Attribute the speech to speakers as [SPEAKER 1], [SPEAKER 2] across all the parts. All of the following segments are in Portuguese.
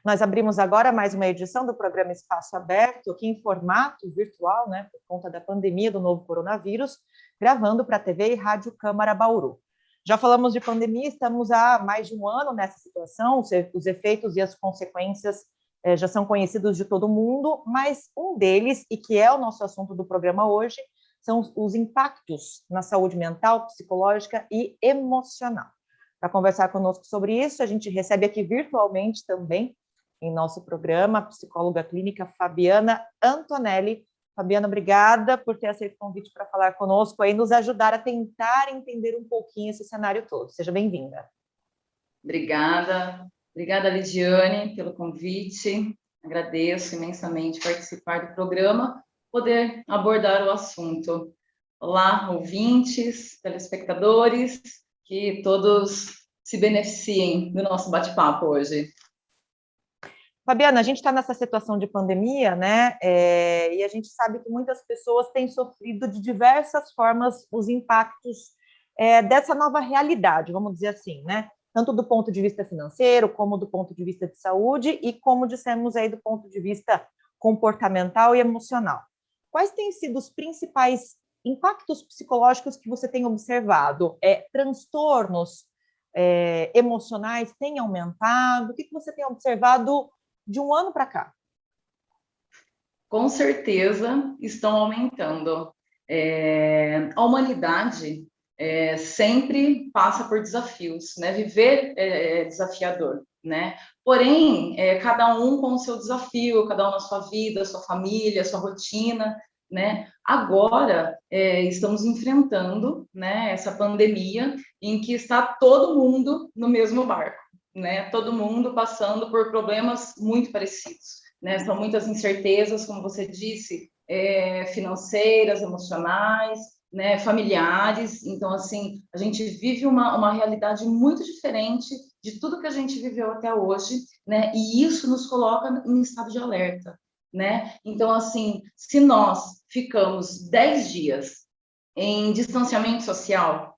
[SPEAKER 1] Nós abrimos agora mais uma edição do programa Espaço Aberto, aqui em formato virtual, né, por conta da pandemia do novo coronavírus, gravando para a TV e Rádio Câmara Bauru. Já falamos de pandemia, estamos há mais de um ano nessa situação, os efeitos e as consequências já são conhecidos de todo mundo, mas um deles, e que é o nosso assunto do programa hoje, são os impactos na saúde mental, psicológica e emocional. Para conversar conosco sobre isso, a gente recebe aqui virtualmente também, em nosso programa, a psicóloga clínica Fabiana Antonelli. Fabiana, obrigada por ter aceito o convite para falar conosco e nos ajudar a tentar entender um pouquinho esse cenário todo. Seja bem-vinda.
[SPEAKER 2] Obrigada, Lidiane, pelo convite. Agradeço imensamente participar do programa, poder abordar o assunto. Olá, ouvintes, telespectadores, que todos se beneficiem do nosso bate-papo hoje.
[SPEAKER 1] Fabiana, a gente está nessa situação de pandemia, né? E a gente sabe que muitas pessoas têm sofrido de diversas formas os impactos dessa nova realidade, vamos dizer assim, né? Tanto do ponto de vista financeiro, como do ponto de vista de saúde e, como dissemos aí, do ponto de vista comportamental e emocional. Quais têm sido os principais impactos psicológicos que você tem observado? Transtornos emocionais têm aumentado? O que você tem observado de um ano para cá?
[SPEAKER 2] Com certeza estão aumentando. A humanidade sempre passa por desafios, né? Viver é desafiador, né? Porém, cada um com o seu desafio, cada um na sua vida, sua família, sua rotina, né? Agora estamos enfrentando, né, essa pandemia em que está todo mundo no mesmo barco, né? Todo mundo passando por problemas muito parecidos, né? São muitas incertezas, como você disse, financeiras, emocionais, né, familiares. Então, assim, a gente vive uma realidade muito diferente de tudo que a gente viveu até hoje, né? E isso nos coloca em estado de alerta, né? Então, assim, se nós ficamos 10 dias em distanciamento social,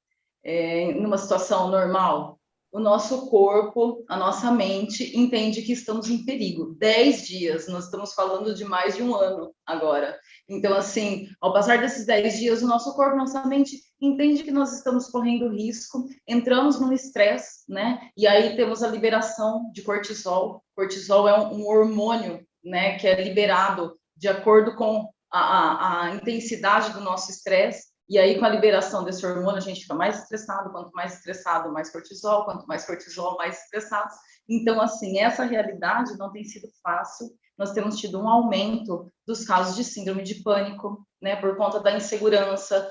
[SPEAKER 2] numa situação normal, o nosso corpo, a nossa mente entende que estamos em perigo. 10 dias, nós estamos falando de mais de um ano agora. Então, assim, ao passar desses 10 dias, o nosso corpo, nossa mente entende que nós estamos correndo risco, entramos num estresse, né? E aí temos a liberação de cortisol. Cortisol é um hormônio, né, que é liberado de acordo com a intensidade do nosso estresse. E aí, com a liberação desse hormônio, a gente fica mais estressado. Quanto mais estressado, mais cortisol. Quanto mais cortisol, mais estressado. Então, assim, essa realidade não tem sido fácil. Nós temos tido um aumento dos casos de síndrome de pânico, né, por conta da insegurança,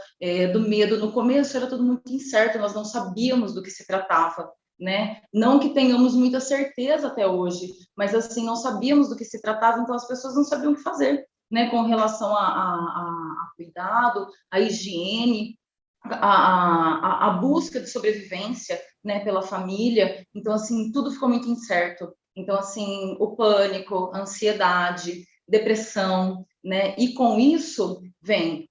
[SPEAKER 2] do medo. No começo era tudo muito incerto, nós não sabíamos do que se tratava, né? Não que tenhamos muita certeza até hoje, mas, assim, não sabíamos do que se tratava, então as pessoas não sabiam o que fazer, né, com relação a cuidado, a higiene, a busca de sobrevivência, né, pela família. Então, assim, tudo ficou muito incerto. Então, assim, o pânico, a ansiedade, depressão, né, e com isso vem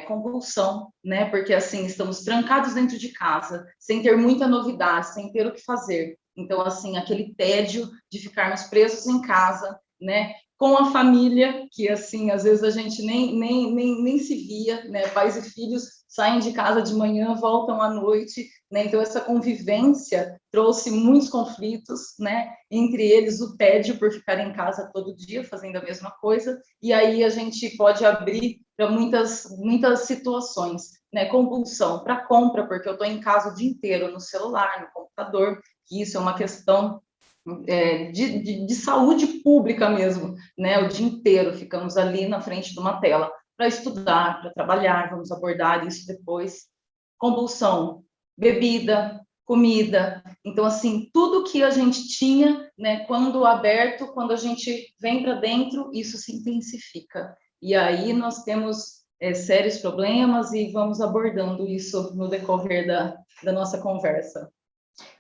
[SPEAKER 2] compulsão, né, porque, assim, estamos trancados dentro de casa, sem ter muita novidade, sem ter o que fazer. Então, assim, aquele tédio de ficarmos presos em casa, né, com a família, que, assim, às vezes a gente nem se via, né? Pais e filhos saem de casa de manhã, voltam à noite, né? Então, essa convivência trouxe muitos conflitos, né? Entre eles, o tédio por ficar em casa todo dia, fazendo a mesma coisa, e aí a gente pode abrir para muitas situações, né? Compulsão para compra, porque eu estou em casa o dia inteiro, no celular, no computador, que isso é uma questão de saúde pública mesmo, né? O dia inteiro ficamos ali na frente de uma tela para estudar, para trabalhar. Vamos abordar isso depois. Compulsão, bebida, comida. Então, assim, tudo que a gente tinha, né, quando aberto, quando a gente vem para dentro, isso se intensifica. E aí nós temos sérios problemas e vamos abordando isso no decorrer da nossa conversa.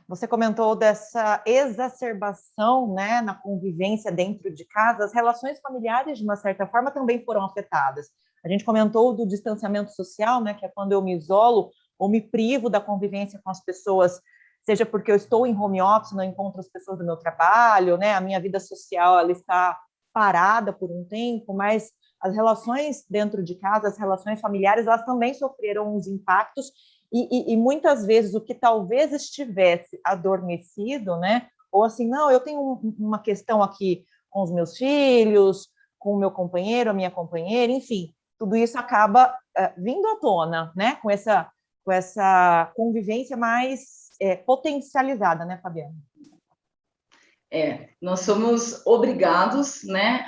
[SPEAKER 1] Você comentou dessa exacerbação, né, na convivência dentro de casa. As relações familiares, de uma certa forma, também foram afetadas. A gente comentou do distanciamento social, né, que é quando eu me isolo ou me privo da convivência com as pessoas seja porque eu estou em home office, não encontro as pessoas do meu trabalho, né? A minha vida social ela está parada por um tempo, mas as relações dentro de casa, as relações familiares, elas também sofreram uns impactos e muitas vezes o que talvez estivesse adormecido, né? Ou assim, não, eu tenho uma questão aqui com os meus filhos, com o meu companheiro, a minha companheira, enfim, tudo isso acaba vindo à tona, né? Com essa convivência mais potencializada, né, Fabiana?
[SPEAKER 2] Nós somos obrigados, né,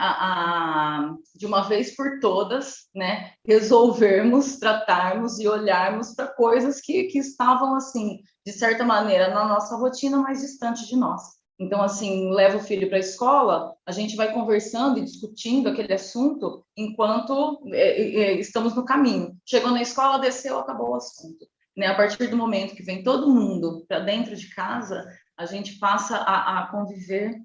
[SPEAKER 2] de uma vez por todas, né, resolvermos, tratarmos e olharmos para coisas que estavam, assim, de certa maneira, na nossa rotina, mais distante de nós. Então, assim, leva o filho para a escola, a gente vai conversando e discutindo aquele assunto enquanto estamos no caminho. Chegou na escola, desceu, acabou o assunto. Né? A partir do momento que vem todo mundo para dentro de casa, a gente passa a conviver,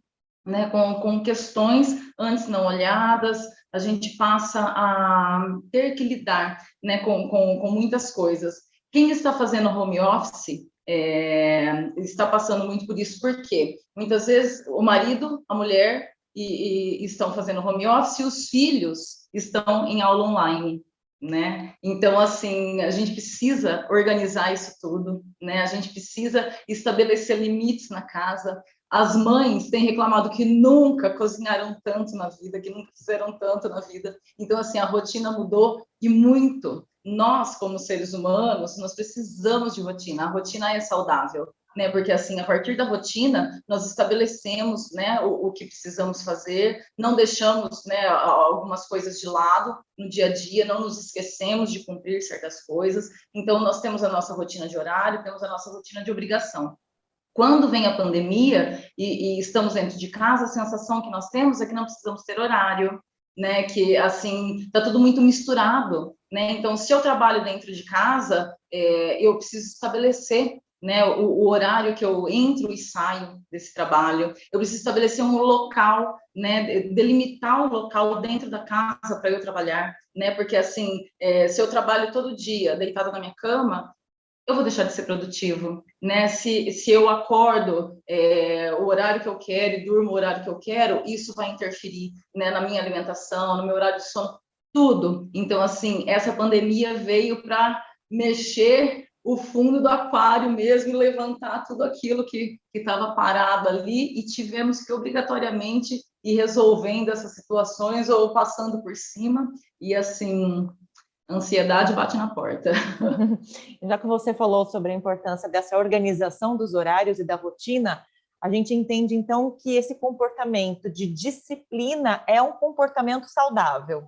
[SPEAKER 2] né, com questões antes não olhadas, a gente passa a ter que lidar, né, com muitas coisas. Quem está fazendo home office está passando muito por isso, porque muitas vezes o marido, a mulher estão fazendo home office e os filhos estão em aula online. Né? Então, assim, a gente precisa organizar isso tudo, né? A gente precisa estabelecer limites na casa. As mães têm reclamado que nunca cozinharam tanto na vida, que nunca fizeram tanto na vida. Então, assim, a rotina mudou e muito. Nós, como seres humanos, nós precisamos de rotina. A rotina é saudável, né? Porque, assim, a partir da rotina, nós estabelecemos, né, o que precisamos fazer, não deixamos, né, algumas coisas de lado no dia a dia, não nos esquecemos de cumprir certas coisas. Então, nós temos a nossa rotina de horário, temos a nossa rotina de obrigação. Quando vem a pandemia e estamos dentro de casa, a sensação que nós temos é que não precisamos ter horário, né? Que, assim, está tudo muito misturado, né? Então, se eu trabalho dentro de casa, eu preciso estabelecer, né, o horário que eu entro e saio desse trabalho. Eu preciso estabelecer um local, né, delimitar um local dentro da casa para eu trabalhar, né? Porque, assim, se eu trabalho todo dia deitada na minha cama, eu vou deixar de ser produtivo, né? Se eu acordo o horário que eu quero e durmo o horário que eu quero, isso vai interferir, né, na minha alimentação, no meu horário de sono, tudo. Então, assim, essa pandemia veio para mexer o fundo do aquário mesmo e levantar tudo aquilo que estava parado ali e tivemos que obrigatoriamente ir resolvendo essas situações ou passando por cima e, assim, a ansiedade bate na porta.
[SPEAKER 1] Já que você falou sobre a importância dessa organização dos horários e da rotina, a gente entende então que esse comportamento de disciplina é um comportamento saudável.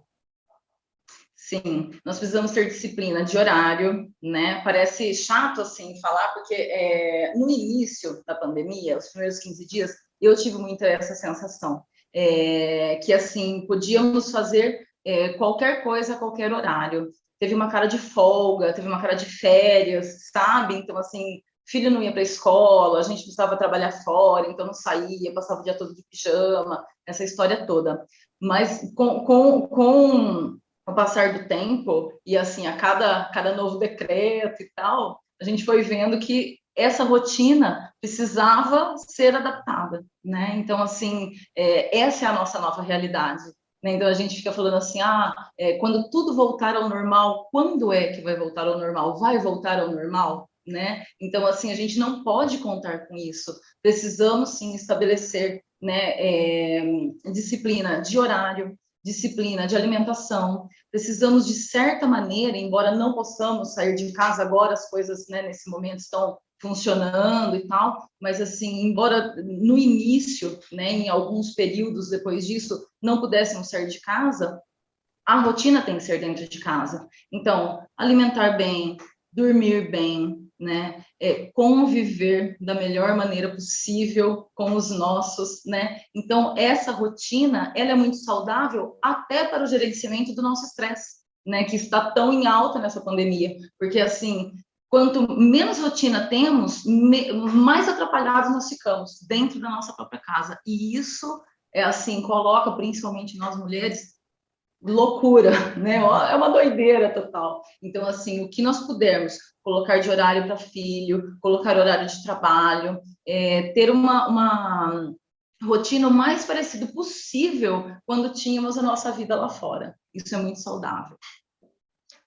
[SPEAKER 2] Sim, nós precisamos ter disciplina de horário, né? Parece chato assim falar, porque no início da pandemia, os primeiros 15 dias, eu tive muito essa sensação, que assim podíamos fazer qualquer coisa a qualquer horário. Teve uma cara de folga, teve uma cara de férias, sabe? Então assim, filho não ia para a escola, a gente precisava trabalhar fora, então não saía, passava o dia todo de pijama, essa história toda. Mas com o passar do tempo e assim a cada novo decreto e tal, a gente foi vendo que essa rotina precisava ser adaptada, né? Então assim essa é a nossa nova realidade. Né? Então a gente fica falando assim, quando tudo voltar ao normal, quando é que vai voltar ao normal? Vai voltar ao normal? Né? Então assim a gente não pode contar com isso. Precisamos sim estabelecer, né, disciplina de horário, disciplina de alimentação. Precisamos, de certa maneira, embora não possamos sair de casa agora, as coisas, né, nesse momento estão funcionando e tal, mas assim, embora no início, né, em alguns períodos depois disso, não pudéssemos sair de casa, a rotina tem que ser dentro de casa. Então, alimentar bem, dormir bem, né? Conviver da melhor maneira possível com os nossos, né? Então, essa rotina, ela é muito saudável até para o gerenciamento do nosso estresse, né? Que está tão em alta nessa pandemia, porque assim, quanto menos rotina temos, mais atrapalhados nós ficamos dentro da nossa própria casa. E isso assim coloca principalmente nós mulheres loucura, né? É uma doideira total. Então, assim, o que nós pudermos colocar de horário para filho, colocar horário de trabalho, ter uma rotina o mais parecido possível quando tínhamos a nossa vida lá fora. Isso é muito saudável.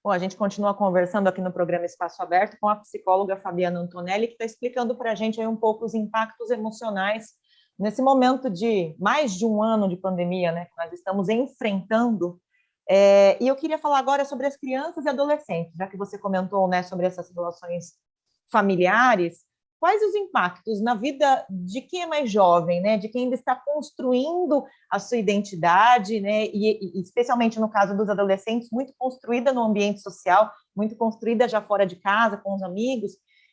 [SPEAKER 1] Bom, a gente continua conversando aqui no programa Espaço Aberto com a psicóloga Fabiana Antonelli, que está explicando para a gente aí um pouco os impactos emocionais nesse momento de mais de um ano de pandemia, né, que nós estamos enfrentando. E eu queria falar agora sobre as crianças e adolescentes, já que você comentou, né, sobre essas relações familiares. Quais os impactos na vida de quem é mais jovem, né, de quem ainda está construindo a sua identidade, né, e especialmente no caso dos adolescentes, muito construída no ambiente social, muito construída já fora de casa, com os amigos.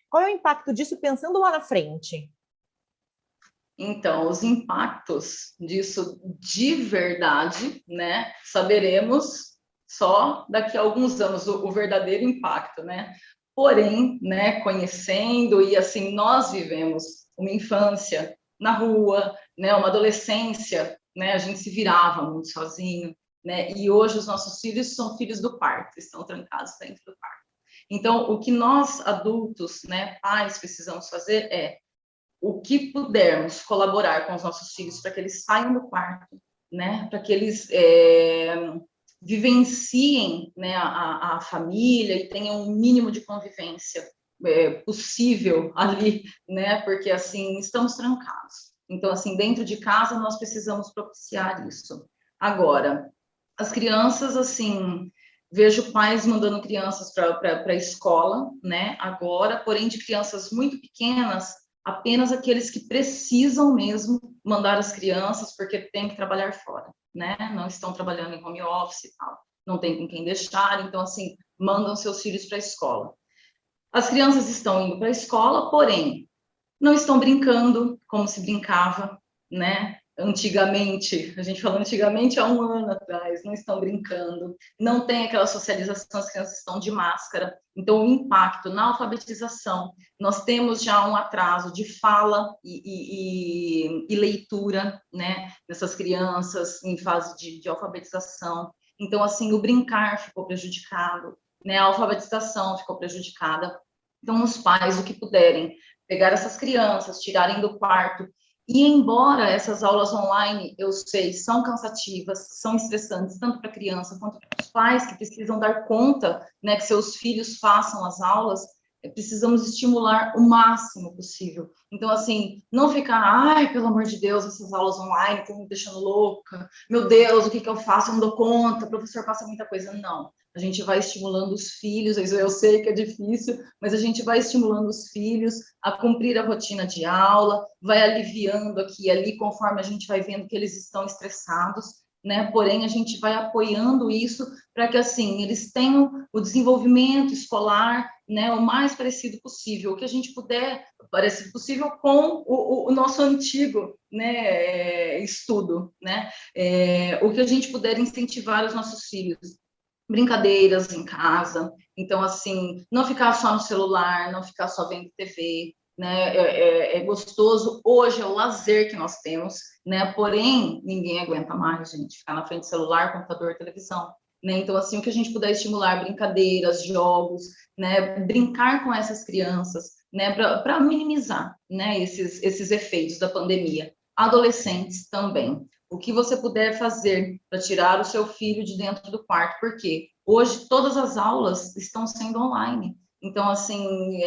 [SPEAKER 1] Qual é o impacto disso pensando lá na frente?
[SPEAKER 2] Então, os impactos disso de verdade, né, saberemos só daqui a alguns anos o verdadeiro impacto, né? Porém, né, conhecendo e assim nós vivemos uma infância na rua, né, uma adolescência, né, a gente se virava muito sozinho, né? E hoje os nossos filhos são filhos do quarto, estão trancados dentro do quarto. Então, o que nós adultos, né, pais precisamos fazer é o que pudermos colaborar com os nossos filhos para que eles saiam do quarto, né, para que eles vivenciem, né, a família e tenham um mínimo de convivência possível ali, né, porque assim estamos trancados. Então, assim, dentro de casa nós precisamos propiciar isso. Agora, as crianças, assim, vejo pais mandando crianças para a escola, né, agora, porém de crianças muito pequenas, apenas aqueles que precisam mesmo mandar as crianças, porque tem que trabalhar fora, né? Não estão trabalhando em home office e tal, não tem com quem deixar, então, assim, mandam seus filhos para a escola. As crianças estão indo para a escola, porém, não estão brincando como se brincava, né? Antigamente, a gente falou antigamente há um ano atrás, não estão brincando, não tem aquela socialização, as crianças estão de máscara, então o impacto na alfabetização, nós temos já um atraso de fala e leitura, né, nessas crianças em fase de alfabetização, então assim, o brincar ficou prejudicado, né, a alfabetização ficou prejudicada, então os pais, o que puderem, pegar essas crianças, tirarem do quarto. E embora essas aulas online, eu sei, são cansativas, são estressantes, tanto para a criança quanto para os pais que precisam dar conta, né, que seus filhos façam as aulas, precisamos estimular o máximo possível. Então, assim, não ficar, ai, pelo amor de Deus, essas aulas online estão me deixando louca, meu Deus, o que eu faço? Eu não dou conta, o professor passa muita coisa. Não, a gente vai estimulando os filhos, eu sei que é difícil, mas a gente vai estimulando os filhos a cumprir a rotina de aula, vai aliviando aqui e ali, conforme a gente vai vendo que eles estão estressados, né? Porém, a gente vai apoiando isso para que, assim, eles tenham o desenvolvimento escolar, né, o mais parecido possível, o que a gente puder, parecido possível com o nosso antigo, né, estudo, né? O que a gente puder incentivar os nossos filhos, brincadeiras em casa, então, assim, não ficar só no celular, não ficar só vendo TV, né, é gostoso, hoje é o lazer que nós temos, né, porém, ninguém aguenta mais, gente, ficar na frente do celular, computador, televisão, né, então, assim, o que a gente puder estimular, brincadeiras, jogos, né, brincar com essas crianças, né, para minimizar, né, esses efeitos da pandemia. Adolescentes também, o que você puder fazer para tirar o seu filho de dentro do quarto, porque hoje todas as aulas estão sendo online. Então, assim,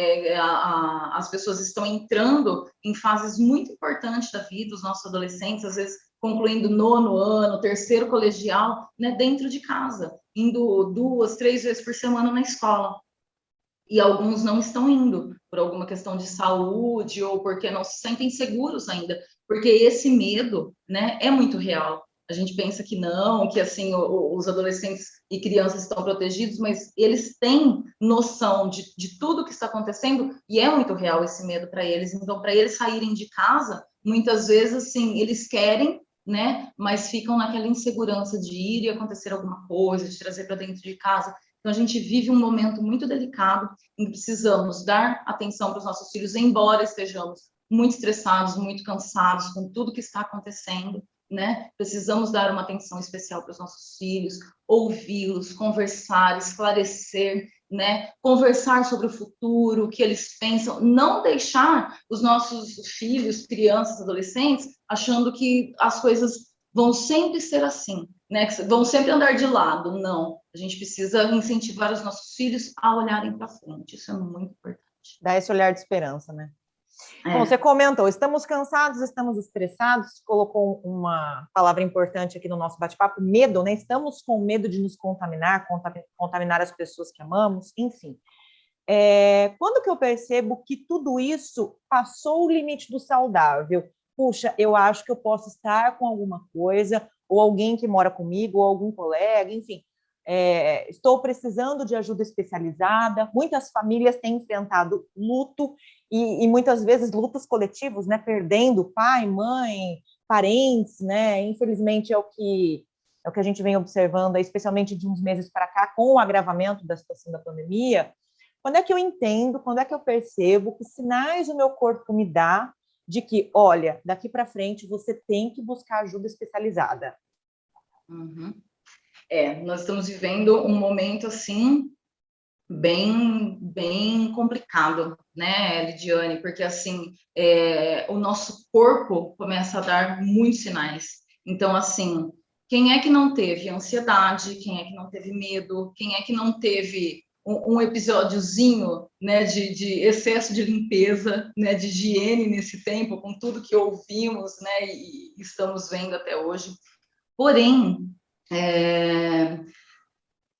[SPEAKER 2] as pessoas estão entrando em fases muito importantes da vida, os nossos adolescentes, às vezes concluindo nono ano, terceiro colegial, né, dentro de casa, indo 2, 3 vezes por semana na escola. E alguns não estão indo por alguma questão de saúde ou porque não se sentem seguros ainda, porque esse medo, né, é muito real. A gente pensa que não, que assim os adolescentes e crianças estão protegidos, mas eles têm noção de tudo que está acontecendo e é muito real esse medo para eles. Então, para eles saírem de casa, muitas vezes assim eles querem, né, mas ficam naquela insegurança de ir e acontecer alguma coisa, de trazer para dentro de casa. Então, a gente vive um momento muito delicado em que precisamos dar atenção para os nossos filhos, embora estejamos muito estressados, muito cansados com tudo que está acontecendo, né? Precisamos dar uma atenção especial para os nossos filhos, ouvi-los, conversar, esclarecer, né? Conversar sobre o futuro, o que eles pensam, não deixar os nossos filhos, crianças, adolescentes, achando que as coisas vão sempre ser assim, né? Que vão sempre andar de lado. Não, a gente precisa incentivar os nossos filhos a olharem para frente, isso é muito importante.
[SPEAKER 1] Dar esse olhar de esperança, né?
[SPEAKER 2] É.
[SPEAKER 1] Bom, você comentou, estamos cansados, estamos estressados, colocou uma palavra importante aqui no nosso bate-papo, medo, né? Estamos com medo de nos contaminar, contaminar as pessoas que amamos, enfim. Quando que eu percebo que tudo isso passou o limite do saudável? Puxa, eu acho que eu posso estar com alguma coisa, ou alguém que mora comigo, ou algum colega, enfim. Estou precisando de ajuda especializada. Muitas famílias têm enfrentado luto e muitas vezes lutos coletivos, né? Perdendo pai, mãe, parentes, né? Infelizmente é o que a gente vem observando, especialmente de uns meses para cá, com o agravamento da situação da pandemia. Quando é que eu entendo, quando é que eu percebo que sinais o meu corpo me dá de que, olha, daqui para frente você tem que buscar ajuda especializada?
[SPEAKER 2] Uhum. Nós estamos vivendo um momento, assim, bem complicado, né, Lidiane? Porque, assim, o nosso corpo começa a dar muitos sinais. Então, assim, quem é que não teve ansiedade? Quem é que não teve medo? Quem é que não teve um episódiozinho, né, de excesso de limpeza, né, de higiene nesse tempo, com tudo que ouvimos, né, e estamos vendo até hoje? Porém,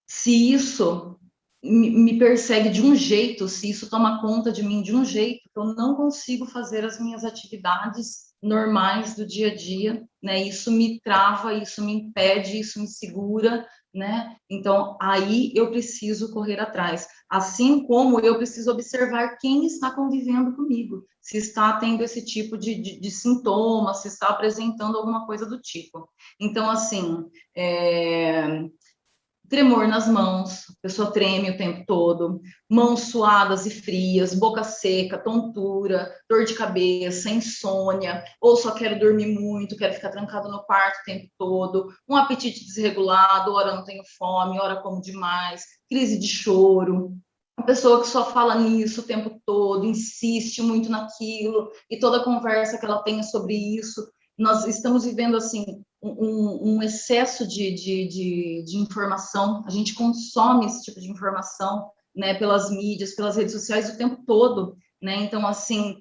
[SPEAKER 2] se isso me persegue de um jeito, se isso toma conta de mim de um jeito, que eu não consigo fazer as minhas atividades normais do dia a dia, né? Isso me trava, isso me impede, isso me segura, né? Então, aí eu preciso correr atrás. Assim como eu preciso observar quem está convivendo comigo, se está tendo esse tipo de sintoma, se está apresentando alguma coisa do tipo. Então, assim, tremor nas mãos, a pessoa treme o tempo todo, mãos suadas e frias, boca seca, tontura, dor de cabeça, insônia, ou só quero dormir muito, quero ficar trancado no quarto o tempo todo, um apetite desregulado, ora não tenho fome, ora como demais, crise de choro. Uma pessoa que só fala nisso o tempo todo, insiste muito naquilo, e toda conversa que ela tem é sobre isso. Nós estamos vivendo, assim, um excesso de informação, a gente consome esse tipo de informação, né, pelas mídias, pelas redes sociais o tempo todo, né, então, assim,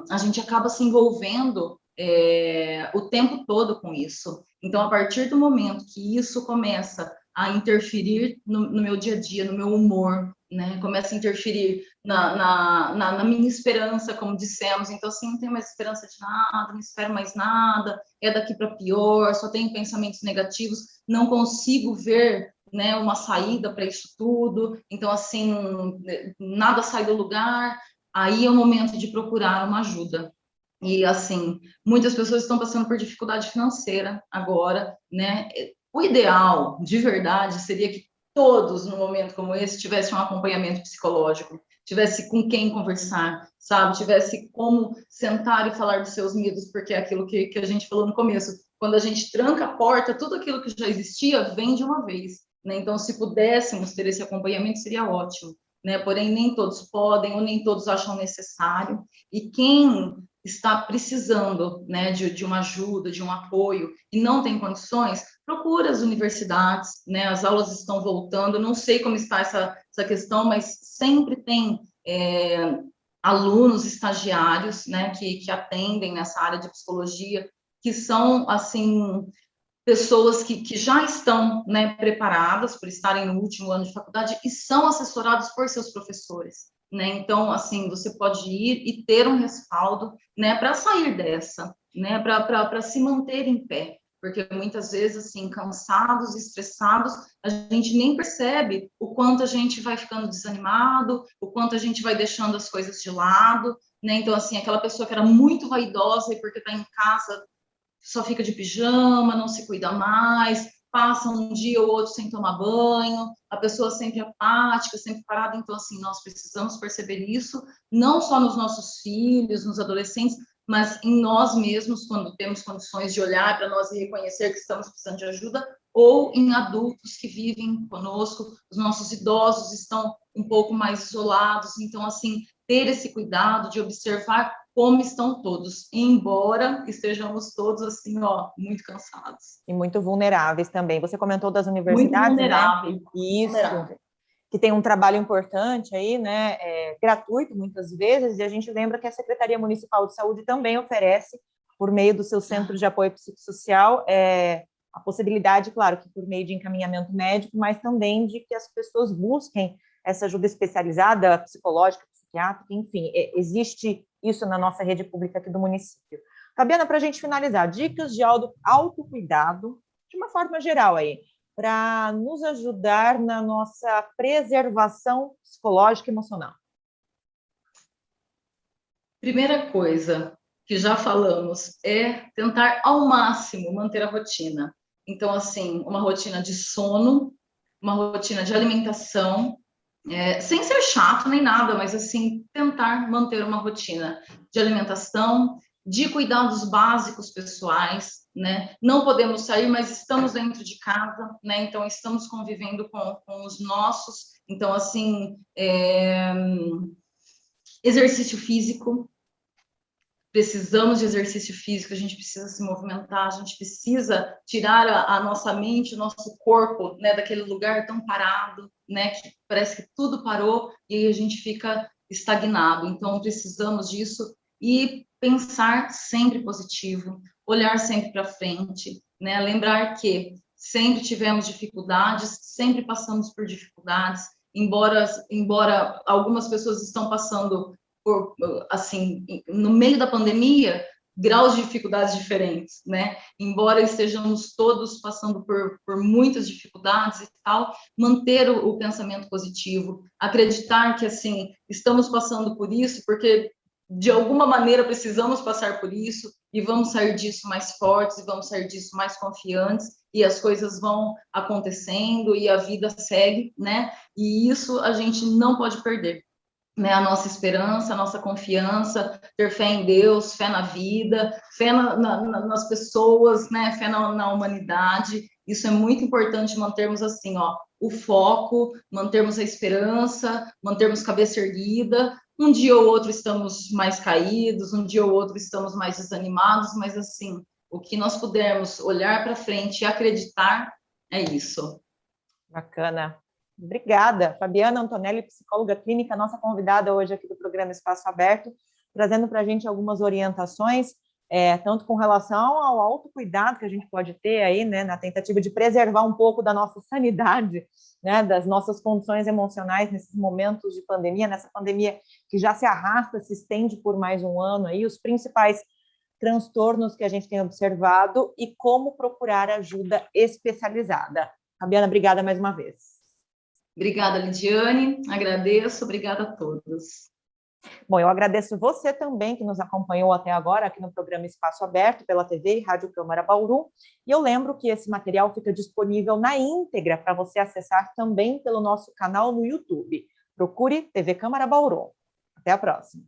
[SPEAKER 2] a gente acaba se envolvendo o tempo todo com isso. Então, a partir do momento que isso começa a interferir no meu dia a dia, no meu humor, né, começa a interferir na minha esperança, como dissemos. Então, assim, não tenho mais esperança de nada, não espero mais nada, é daqui para pior, só tenho pensamentos negativos, não consigo ver, né, uma saída para isso tudo. Então, assim, nada sai do lugar, aí é o momento de procurar uma ajuda. E, assim, muitas pessoas estão passando por dificuldade financeira agora, né? O ideal, de verdade, seria que todos, num momento como esse, tivessem um acompanhamento psicológico, tivesse com quem conversar, sabe? Tivesse como sentar e falar dos seus medos, porque é aquilo que a gente falou no começo. Quando a gente tranca a porta, tudo aquilo que já existia vem de uma vez, né? Então, se pudéssemos ter esse acompanhamento, seria ótimo, né? Porém, nem todos podem ou nem todos acham necessário. E quem está precisando, né, de uma ajuda, de um apoio e não tem condições, procura as universidades, né, as aulas estão voltando, não sei como está essa questão, mas sempre tem alunos estagiários, né, que atendem nessa área de psicologia, que são, assim, pessoas que já estão, né, preparadas por estarem no último ano de faculdade e são assessorados por seus professores, né? Então, assim, você pode ir e ter um respaldo, né, para sair dessa, né, para se manter em pé, porque muitas vezes, assim, cansados, estressados, a gente nem percebe o quanto a gente vai ficando desanimado, o quanto a gente vai deixando as coisas de lado, né? Então, assim, aquela pessoa que era muito vaidosa e porque está em casa só fica de pijama, não se cuida mais, passa um dia ou outro sem tomar banho, a pessoa sempre apática, sempre parada. Então, assim, nós precisamos perceber isso, não só nos nossos filhos, nos adolescentes, mas em nós mesmos, quando temos condições de olhar para nós e reconhecer que estamos precisando de ajuda, ou em adultos que vivem conosco, os nossos idosos estão um pouco mais isolados, então, assim, ter esse cuidado de observar como estão todos, embora estejamos todos, assim, ó, muito cansados.
[SPEAKER 1] E muito vulneráveis também. Você comentou das
[SPEAKER 2] Muito
[SPEAKER 1] universidades, né?
[SPEAKER 2] vulnerável.
[SPEAKER 1] Isso,
[SPEAKER 2] Vulnerável.
[SPEAKER 1] que tem um trabalho importante aí, né? Gratuito muitas vezes, e a gente lembra que a Secretaria Municipal de Saúde também oferece, por meio do seu centro de apoio psicossocial, a possibilidade, claro, que por meio de encaminhamento médico, mas também de que as pessoas busquem essa ajuda especializada, psicológica, psiquiátrica, enfim, existe isso na nossa rede pública aqui do município. Fabiana, para a gente finalizar, dicas de autocuidado, de uma forma geral aí, para nos ajudar na nossa preservação psicológica e emocional.
[SPEAKER 2] Primeira coisa que já falamos é tentar ao máximo manter a rotina. Então, assim, uma rotina de sono, uma rotina de alimentação, sem ser chato nem nada, mas assim, tentar manter uma rotina de alimentação, de cuidados básicos pessoais, né? Não podemos sair, mas estamos dentro de casa, né? Então, estamos convivendo com os nossos. Então, assim, exercício físico, precisamos de exercício físico, a gente precisa se movimentar, a gente precisa tirar a nossa mente, o nosso corpo, né, daquele lugar tão parado, né, que parece que tudo parou e aí a gente fica estagnado. Então, precisamos disso e pensar sempre positivo, olhar sempre para frente, né, lembrar que sempre tivemos dificuldades, sempre passamos por dificuldades, embora algumas pessoas estão passando por, assim, no meio da pandemia, graus de dificuldades diferentes, né? Embora estejamos todos passando por muitas dificuldades e tal, manter o pensamento positivo, acreditar que, assim, estamos passando por isso porque, de alguma maneira, precisamos passar por isso e vamos sair disso mais fortes, e vamos sair disso mais confiantes, e as coisas vão acontecendo e a vida segue, né? E isso a gente não pode perder. Né, a nossa esperança, a nossa confiança, ter fé em Deus, fé na vida, fé nas pessoas, né, fé na humanidade. Isso é muito importante mantermos assim, ó, o foco, mantermos a esperança, mantermos cabeça erguida. Um dia ou outro estamos mais caídos, um dia ou outro estamos mais desanimados, mas assim, o que nós pudermos olhar para frente e acreditar é isso.
[SPEAKER 1] Bacana. Obrigada, Fabiana Antonelli, psicóloga clínica, nossa convidada hoje aqui do programa Espaço Aberto, trazendo para a gente algumas orientações, tanto com relação ao autocuidado que a gente pode ter aí, né, na tentativa de preservar um pouco da nossa sanidade, né, das nossas condições emocionais nesses momentos de pandemia, nessa pandemia que já se arrasta, se estende por mais um ano aí, os principais transtornos que a gente tem observado e como procurar ajuda especializada. Fabiana, obrigada mais uma vez.
[SPEAKER 2] Obrigada, Lidiane, agradeço, obrigada a todos.
[SPEAKER 1] Bom, eu agradeço você também que nos acompanhou até agora aqui no programa Espaço Aberto pela TV e Rádio Câmara Bauru, e eu lembro que esse material fica disponível na íntegra para você acessar também pelo nosso canal no YouTube. Procure TV Câmara Bauru. Até a próxima.